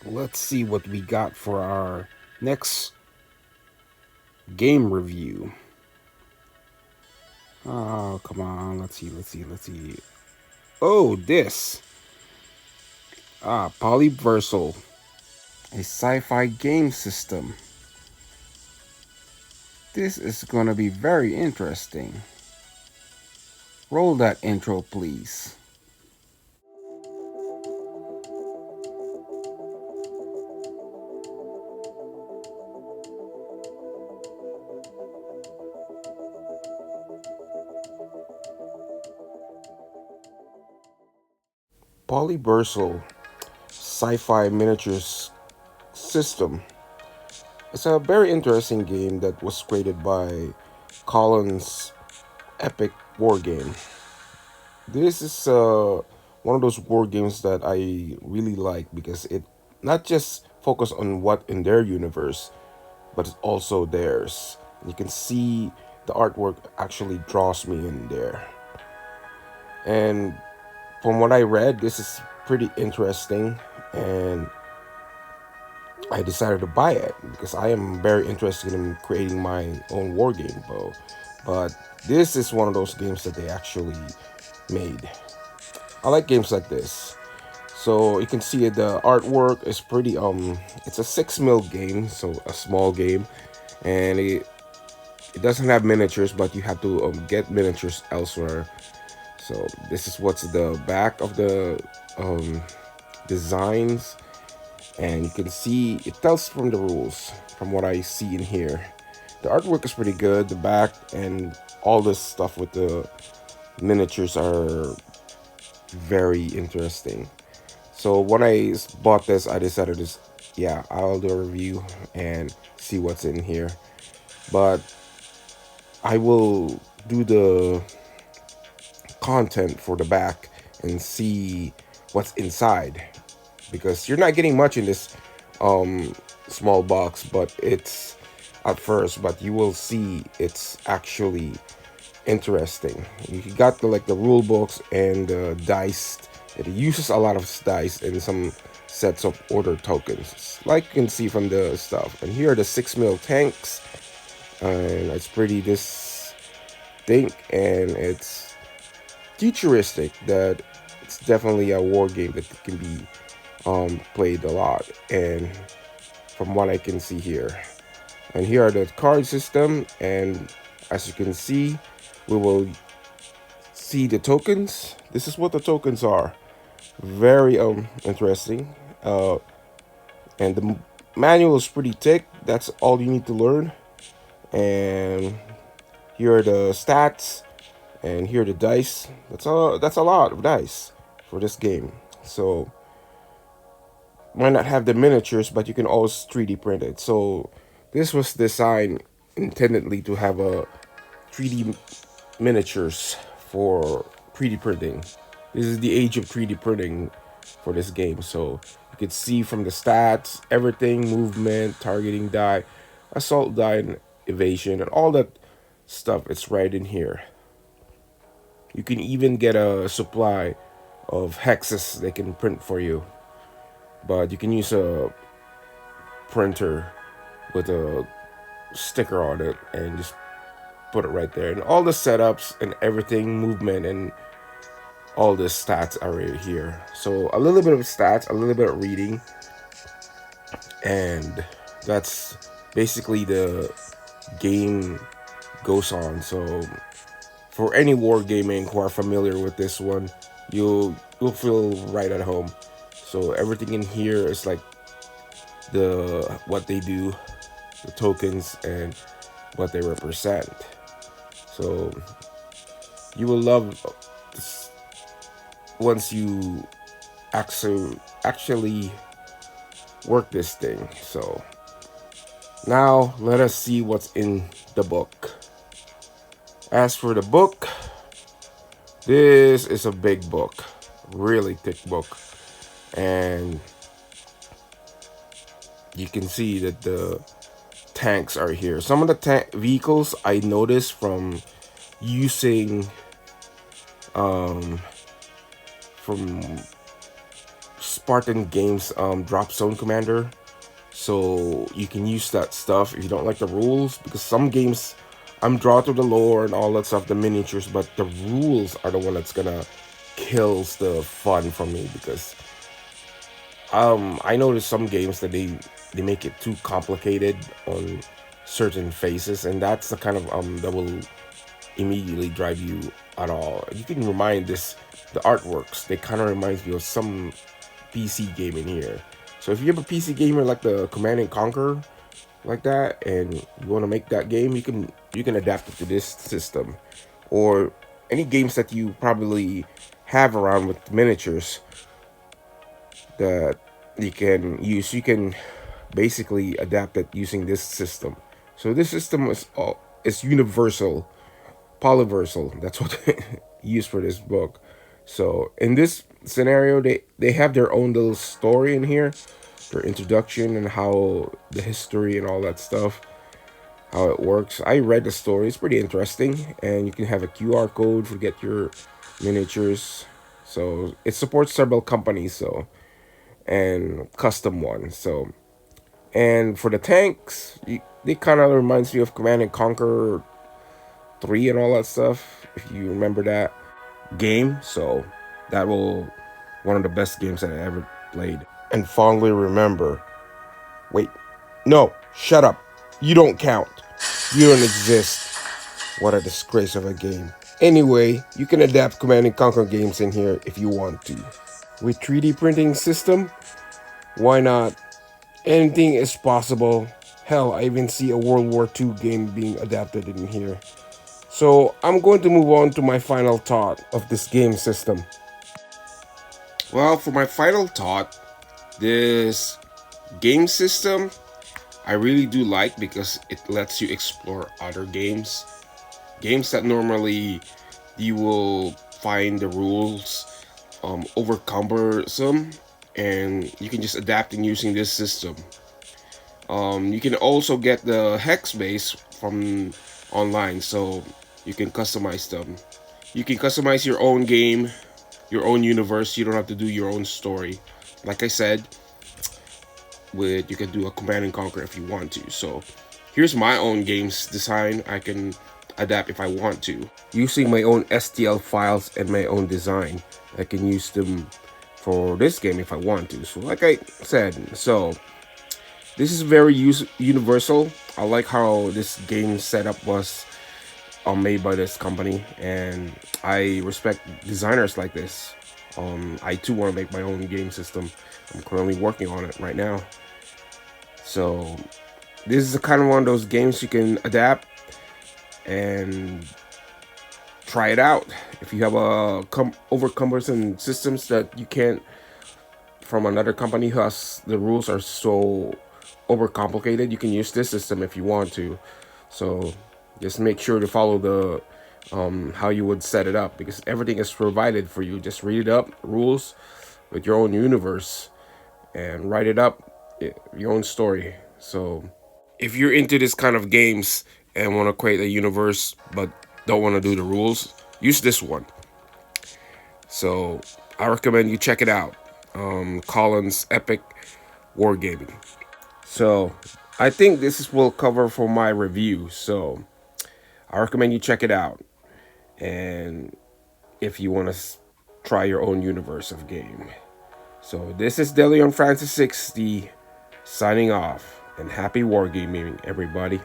let's see what we got for our next game review. Oh, come on. Let's see. Oh, this. Polyversal, a sci-fi game system. This is gonna be very interesting. Roll that intro, please. Polyversal sci-fi miniatures system. It's a very interesting game that was created by Collins Epic War Game. This is one of those war games that I really like because it not just focus on what in their universe, but it's also theirs. You can see the artwork actually draws me in there. And from what I read, this is pretty interesting, and I decided to buy it because I am very interested in creating my own war game, bro. But this is one of those games that they actually made. I like games like this. So you can see the artwork is pretty it's a 6 mil game, so a small game, and it doesn't have miniatures, but you have to get miniatures elsewhere. So this is what's the back of the um, designs, and you can see it tells from the rules from what I see in here. The artwork is pretty good. The back and all this stuff with the miniatures are very interesting. So when I bought this, I decided to, yeah, I'll do a review and see what's in here. But I will do the content for the back and see what's inside because you're not getting much in this um, small box, but it's at first, but you will see it's actually interesting. You got the like the rule books and the dice. It uses a lot of dice and some sets of order tokens, like you can see from the stuff. And here are the 6 mil tanks, and it's pretty distinct and it's futuristic. That it's definitely a war game that can be played a lot. And from what I can see here, and here are the card system, and as you can see, we will see the tokens. This is what the tokens are. Very interesting. And the manual is pretty thick. That's all you need to learn. And here are the stats, and here are the dice. That's a lot of dice for this game. So might not have the miniatures, but you can always 3D print it. So this was designed intendedly to have a 3D miniatures for 3D printing. This is the age of 3D printing for this game. So you can see from the stats, everything, movement, targeting die, assault die, and evasion, and all that stuff. It's right in here. You can even get a supply of hexes they can print for you. But you can use a printer with a sticker on it and just put it right there. And all the setups and everything, movement and all the stats are right here. So a little bit of stats, a little bit of reading, and that's basically the game goes on. So for any wargaming who are familiar with this one, you'll feel right at home. So everything in here is like the what they do, the tokens, and what they represent. So you will love this once you actually work this thing. So now let us see what's in the book. As for the book, this is a big book, really thick book, and you can see that the tanks are here. Some of the vehicles I noticed from using from Spartan Games Drop Zone Commander. So you can use that stuff if you don't like the rules, because some games I'm drawn to the lore and all that stuff, the miniatures, but the rules are the one that's gonna kills the fun for me, because I noticed some games that they make it too complicated on certain phases, and that's the kind of that will immediately drive you at all. You can remind this the artworks. They kind of reminds me of some PC game in here. So if you have a PC gamer like the Command and Conquer like that, and you want to make that game, you can adapt it to this system, or any games that you probably have around with miniatures that you can use. You can basically adapt it using this system. So this system is universal, Polyversal. That's what they use for this book. So in this scenario, they have their own little story in here, their introduction and how the history and all that stuff, how it works. I read the story; it's pretty interesting, and you can have a QR code for get your miniatures. So it supports several companies, so and custom ones. So and for the tanks, it kind of reminds me of Command and Conquer 3 and all that stuff, if you remember that game. So that will one of the best games that I ever played and fondly remember. Wait, no, shut up. You don't count. You don't exist. What a disgrace of a game. Anyway, you can adapt Command and Conquer games in here if you want to. With 3D printing system, why not? Anything is possible. Hell, I even see a World War II game being adapted in here. So I'm going to move on to my final thought of this game system. Well, for my final thought, this game system I really do like because it lets you explore other games. Games that normally you will find the rules over cumbersome, and you can just adapt in using this system. You can also get the hex base from online, so you can customize them. You can customize your own game, your own universe. You don't have to do your own story. Like I said, with you can do a Command and Conquer if you want to. So here's my own games design. I can adapt if I want to, using my own STL files and my own design. I can use them for this game if I want to. So like I said, so this is very universal. I like how this game setup was made by this company, and I respect designers like this. I too want to make my own game system. I'm currently working on it right now. So this is kind of one of those games you can adapt and try it out. If you have a over cumbersome systems that you can't from another company who has the rules are so overcomplicated, you can use this system if you want to. So just make sure to follow the how you would set it up, because everything is provided for you. Just read it up, rules with your own universe, and write it up, your own story. So if you're into this kind of games and want to create a universe but don't want to do the rules, use this one. So I recommend you check it out. Colin's Epic Wargaming. So I think will cover for my review. So I recommend you check it out. And if you want to try your own universe of game. So this is DeLeon Francis 60 signing off, and happy wargaming, everybody.